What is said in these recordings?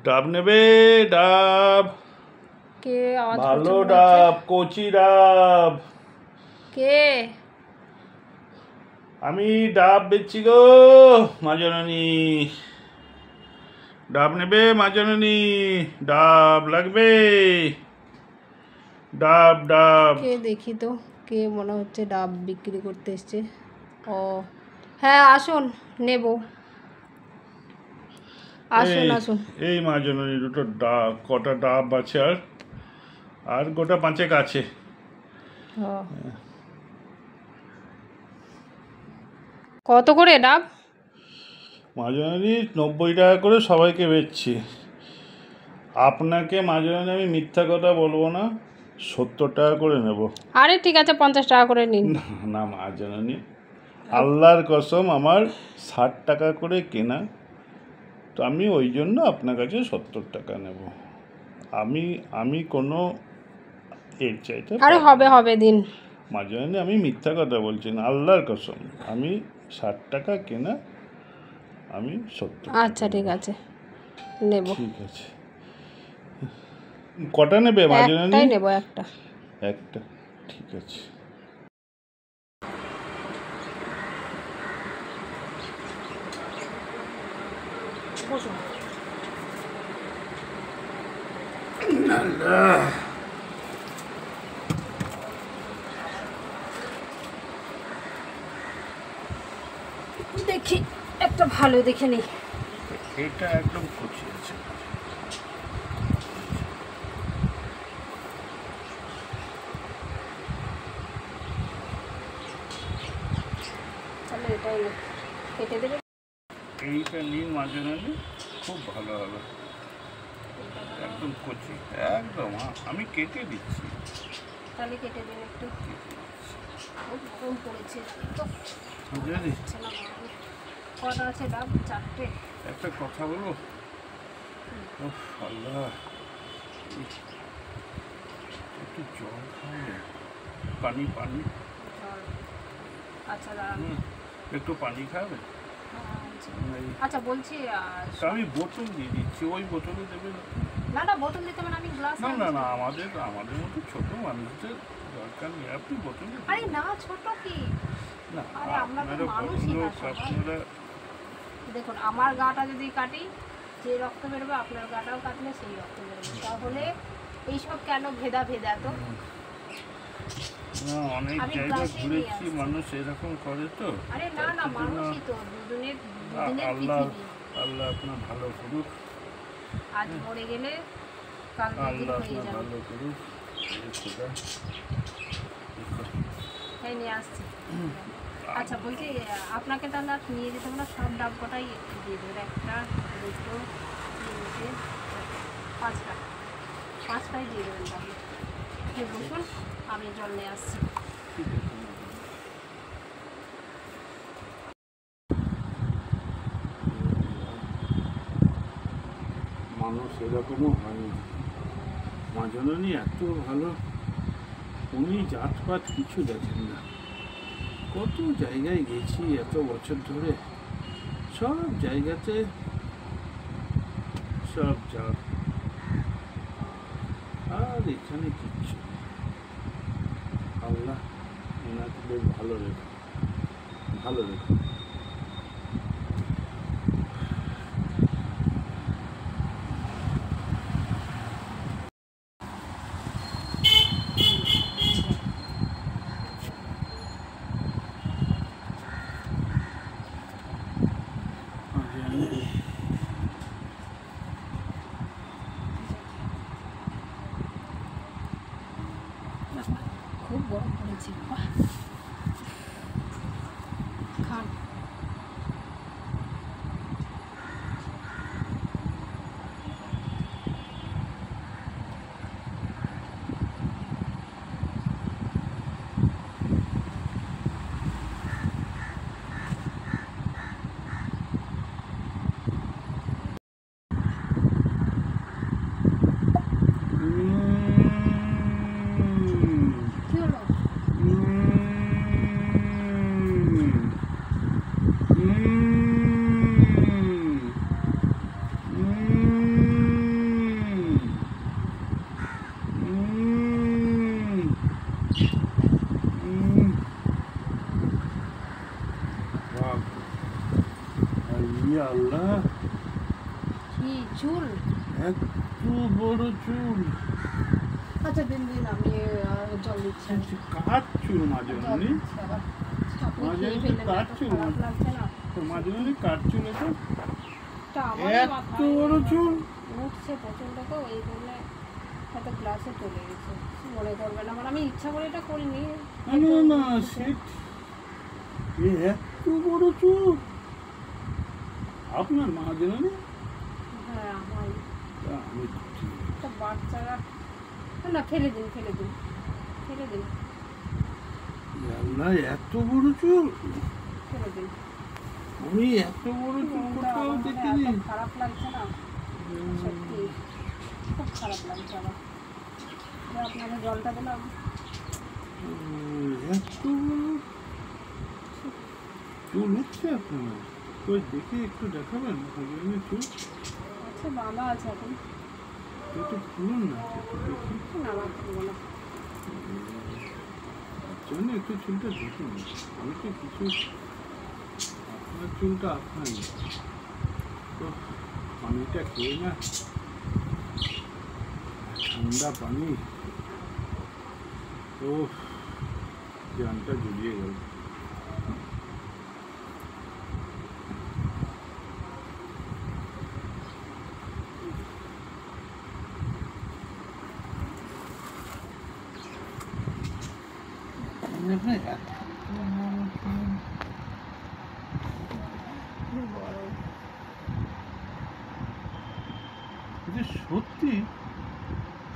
ডাব নেবে? ডাব কে আওয়াজ ভালো ডাব, কচি ডাব। কে? আমি ডাব বেচছি গো মা জননী। ডাব নেবে মা জননী? ডাব লাগবে? ডাব ডাব। কে দেখি তো, কে মনে হচ্ছে ডাব বিক্রি করতে এসছে। ও হ্যাঁ, আসুন, নেব। আসুন আসুন। এই মা জননী দুটো ডাব, কটা ডাব আছে? আর গোটা পাঁচেক আছে। কত করে ডাব? মা জননী 90 টাকা করে সবাইকে বেচছি। আপনাকে মা জননী আমি মিথ্যা কথা বলবো না, 70 টাকা করে নেব। আরে ঠিক আছে, 50 টাকা করে নিন। না মা জননী, আল্লাহর কসম আমার 60 টাকা করে কেনা, তো আমি ওই জন্য আপনার কাছে 70 টাকা নেব। আমি কোনো এর চাইতে আরে হবে দিন। মা জননী আমি মিথ্যা কথা বলছি না, আল্লাহর কসম। আমি 60 টাকা কেনা, আমি 70। আচ্ছা ঠিক আছে, নেব। ঠিক আছে, কটা নেবে মা জননী? একটাই নেব, একটা। একটা, ঠিক আছে। বসুন। দেখি একটা ভালো দেখে নেই। এটা একদম কচি আছে। তাহলে এটাই কেটে দেবে। এইটা নিন মা জননী, খুব ভালো হবে। একদম কচি, একদম। আমি কেটে দিচ্ছি। তাহলে কেটে দিন একটু। খুব কম পড়েছে তো। কটা আছে ডাব? 4টে। একটা কথা বলবো? আল্লাহ, একটু জল খাবে? পানি। আচ্ছা দাঁড়ান, একটু পানি খাবে? আচ্ছা বলছি। আমি বোতল দিয়ে দিচ্ছি, ওই বোতলে দেবে? না বোতল দিতে হবে না, আমি গ্লাস। না আমাদের মতো ছোট মানুষদের দরকার নেই, আপনি বোতলে। আরে না, ছোট কি? না, আরে আমরা তো মানুষই না সবাই। দেখুন, আমার গাটা যদি কাটি, যে রক্ত বেরোবে আপনার গাটাও কাটলে সেই রক্ত বেরোবে। তাহলে এইসব কেন ভেদা তো? না, অনেক জায়গায় ঘুরেছি, মানুষ এরকম করে তো। আরে না মানুষই তো, দুদিনের আল্লাহ আপনার ভালো করুক। আজ মরে গেলে কাল আল্লাহ হয়ে আপনার যাবে। ভালো করুক। হ্যাঁ, নিয়ে আসছি। আচ্ছা বলছি, আপনাকে তাহলে আর নিয়ে যেতে হবে না, সব ডাব কটাই দিয়ে দেবেন। 1, 2, 3, 4, 5টাই দিয়ে দেবেন তাহলে। ঠিক, বসুন, আমি জল নিয়ে আসছি। মানুষ এরকমও হয়নি, মা জননী এত ভালো। উনি জাতপাত কিছু দেখেন না। কত জায়গায় গেছি এত বছর ধরে, সব জায়গাতে সব জাত, আর এখানে কিচ্ছু। আল্লাহ ওনাকে বেশ ভালো রেখো। খুব গরম পড়েছে, খান। কি হলো? আল্লাহ, কি চুল? এত বড় চুল! আচ্ছা দিন দিন, আমি জল দিচ্ছি। কার চুল মাঝে জল মাঝে? দিচ্ছি আবার। আপনি মাঝে খেয়ে মাঝে ফেললেন, কার এত চুল? খারাপ লাগছে না? মাঝে মাঝে কার চুল এটা? তা আমার এত মাথায় বড় চুল! উঠছে প্রচণ্ড, তো এই জন্য হয়তো ক্লাসে চলে গেছে। মনে করবেন আমার, আমি ইচ্ছা করে এটা করিনি। না না না, সেট এত বড় চুল আপনার মাঝে মাঝে? হ্যাঁ আমার আমি একটা বাচ্চারা, না ফেলে দিন ফেলে দিন ফেলে দিন আল্লাহ, এত বড় চুল! ফেলে দিন। আমি এত বড় চুল মনটা কোথাও আমার মনে দেখিনি। এত খারাপ লাগছে না, সত্যি খুব খারাপ লাগছে আমার। আপনাকে জলটা দিলাম। এত বড় চুল উঠছে আপনার? কই দেখে একটু দেখাবেন আপনার চুল? আচ্ছা বাঁধা আছে এখন। একটু খুলুন না, একটু দেখি। না আমার করবো না। জন্য একটু চুলটা দেখুন। আমি তো কিছু, আপনার চুলটা আপনারই। তো পানিটা খেয়ে না, ঠান্ডা পানি, ও জানটা জড়িয়ে গেল। এটা সত্যি?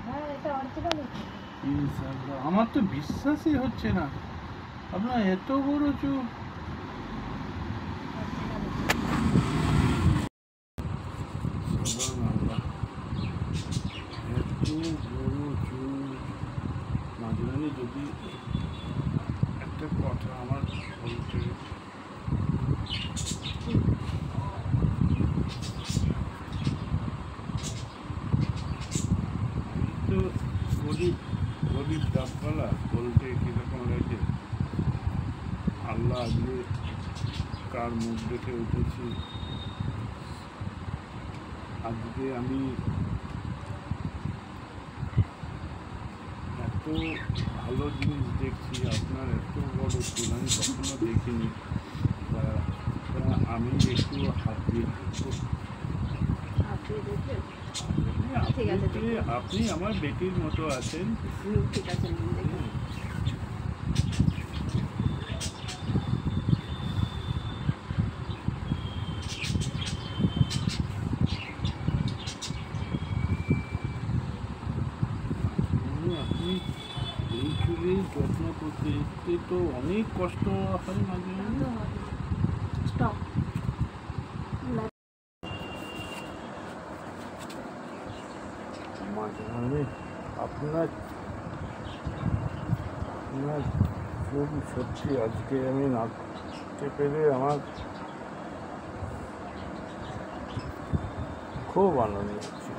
হ্যাঁ এটা অরিজিনাল। ইনশাআল্লাহ, আমার তো বিশ্বাসই হচ্ছে না আপনার এত বড় চুল। সুবহানাল্লাহ, এত বড় চুল! মাঝে মাঝে যদি একটা কথা আমার বলতে, তো গরিব গরিব ডাবওয়ালা, বলতে কীরকম লাগে। আল্লাহ আজকে কার মুখ দেখে উঠেছি, আজকে আমি এত ভালো জিনিস দেখছি। আপনার এত বড় চুল আমি কখনো দেখিনি। তা আমি একটু হাত দিয়ে দেখবো। আপনি দেখবেন? আপনি ঠিক আছে, আপনি আমার বেটির মতো আছেন। ঠিক আছে দেখুন। আপনি এই চুলের যত্ন করতে এতে তো অনেক কষ্ট হয় মাঝে মাঝে। স্টপ। মাঝে মাঝে আপনার আপনার চুল সত্যি আজকে আমি নাচতে পেরে আমার খুব আনন্দ হচ্ছে।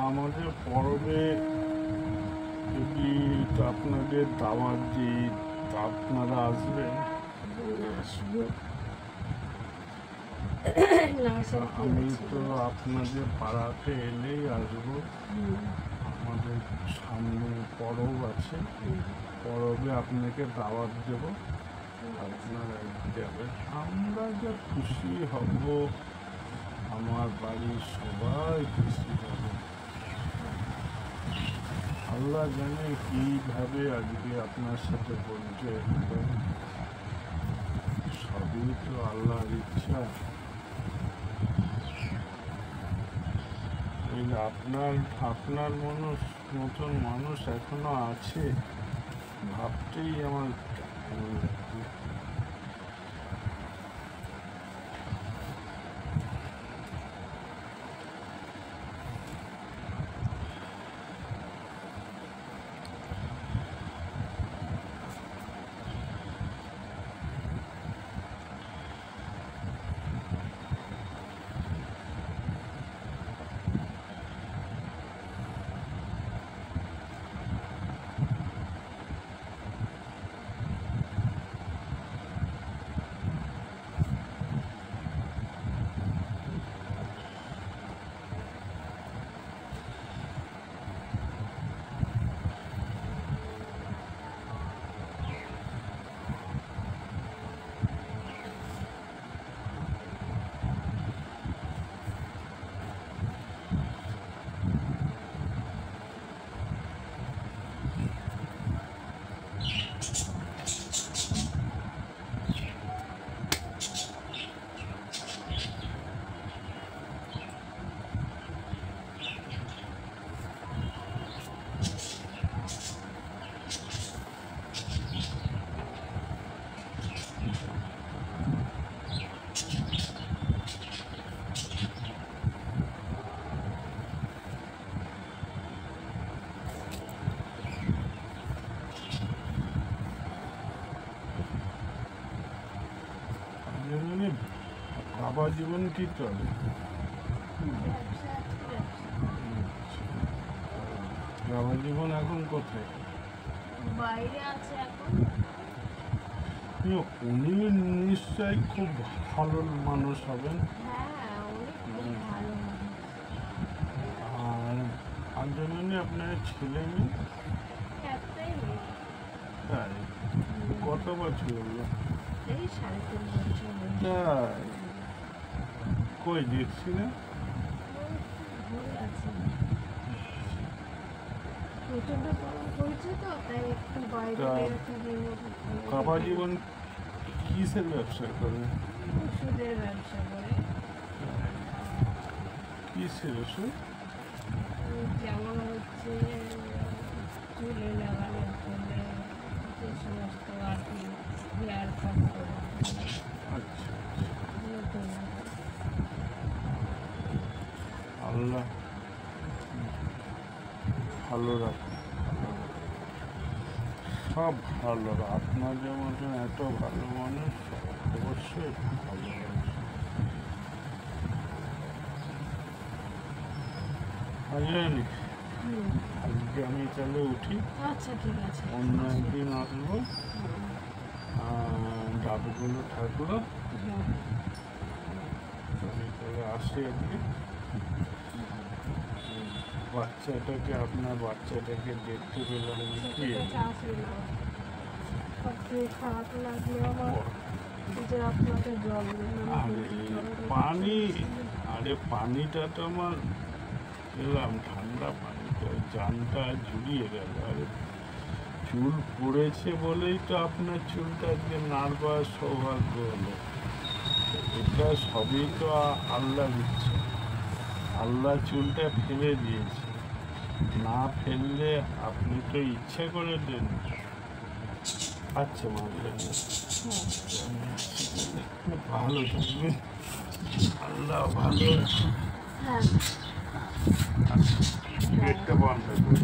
আমাদের পরবে যদি আপনাদের দাওয়াত দিই, তা আপনারা আসবেন? আসবো না স্যার, কি আমি হচ্ছে? তো আপনাদের পাড়াতে এলেই আসবো। আমাদের সামনে পরব আছে, পরবে আপনাকে দাওয়াত দেব, আপনারা যাবেন। আমরা যা খুশি হব আমার বাড়ির সবাই খুশি হবে। আল্লাহ জানে কিভাবে আজকে আপনার সাথে পরিচয় হলো, সবই তো আল্লাহর ইচ্ছা। এই আপনার আপনার মতন মানুষ এখনো আছে ভাবতেই আমার কেমন লাগে। বাবা জীবন কি চলে? বাবা জীবন এখন কোথায়? বাইরে আছে এখন। উনি নিশ্চয়ই খুব ভালো মানুষ হবেন। হ্যাঁ, উনি খুব ভালো মানুষ। আর জন্য আপনার ছেলে মেয়ে একটাই মেয়ে। তাই কত বছর হলো? এই 3.5 বছর হলো। তাই কই দেখছি না। ঘুরে আছে। প্রচন্ড গরম পড়েছে তো, তাই একটু বাইরে বেরোতে দিন। বাবা জীবন কিসের ব্যবসা করে? ওষুধের ব্যবসা করে। কিসের ওষুধ? যেমন হচ্ছে চুলে লাগানোর জন্য যে সমস্ত আর কি হেয়ার কাট করে। আচ্ছা নতুন আল্লাহ ভালো রাখুন, সব ভালো। আপনাদের মতন এত ভালো মানুষ অবশ্যই ভালো মানুষ। জানি আজকে আমি তাহলে উঠি, আচ্ছা ঠিক আছে। অন্য একদিন আসবো। ডাবগুলো থাকলো, আমি তাহলে আসি আজকে। বাচ্চাটাকে আপনার বাচ্চাটাকে দেখতে পেলাম কি খারাপ লাগলো আমার যে আপনাকে জল পানি, আরে পানিটা তো আমার এলাম ঠান্ডা পানিটা জানটা জুড়িয়ে গেল। আরে চুল পড়েছে বলেই তো আপনার চুলটা আজকে নাড়বার সৌভাগ্য হলো। এটা সবই তো আল্লাহ দিচ্ছে। আল্লাহ চুলটা ফেলে দিয়েছে, না ফেললে আপনি তো ইচ্ছে করে দেন। আচ্ছা মানলেন, ভালো থাকবেন, আল্লাহ ভালো। হ্যাঁ গেটটা বন্ধ করে